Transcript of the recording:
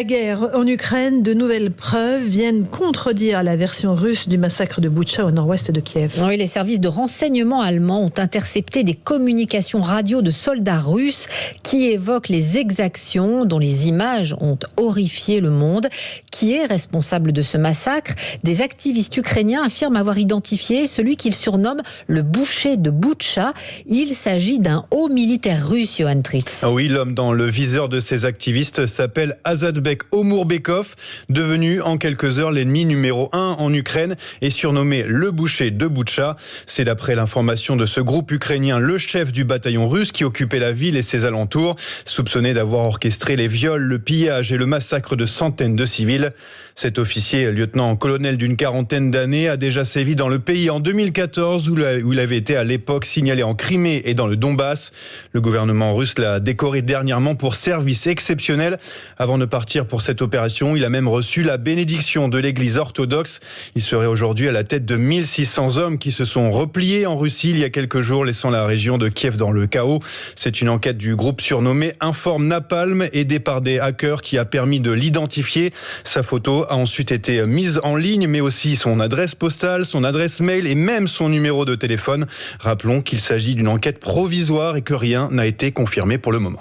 La guerre en Ukraine, de nouvelles preuves viennent contredire la version russe du massacre de Boutcha au nord-ouest de Kiev. Oui, les services de renseignement allemands ont intercepté des communications radio de soldats russes qui évoquent les exactions dont les images ont horrifié le monde. Qui est responsable de ce massacre? Des activistes ukrainiens affirment avoir identifié celui qu'ils surnomment le boucher de Boutcha. Il s'agit d'un haut militaire russe, Johan Tritz. Ah oui, l'homme dans le viseur de ces activistes s'appelle Azatbek Omourbekov, devenu en quelques heures l'ennemi numéro 1 en Ukraine et surnommé le boucher de Boutcha. C'est d'après l'information de ce groupe ukrainien le chef du bataillon russe qui occupait la ville et ses alentours, soupçonné d'avoir orchestré les viols, le pillage et le massacre de centaines de civils. Cet officier, lieutenant-colonel d'une quarantaine d'années, a déjà sévi dans le pays en 2014 où il avait été à l'époque signalé en Crimée et dans le Donbass. Le gouvernement russe l'a décoré dernièrement pour service exceptionnel. Avant de partir pour cette opération, il a même reçu la bénédiction de l'église orthodoxe. Il serait aujourd'hui à la tête de 1600 hommes qui se sont repliés en Russie il y a quelques jours, laissant la région de Kiev dans le chaos. C'est une enquête du groupe surnommé Informe Napalm, aidé par des hackers, qui a permis de l'identifier. Sa photo a ensuite été mise en ligne, mais aussi son adresse postale, son adresse mail et même son numéro de téléphone. Rappelons qu'il s'agit d'une enquête provisoire et que rien n'a été confirmé pour le moment.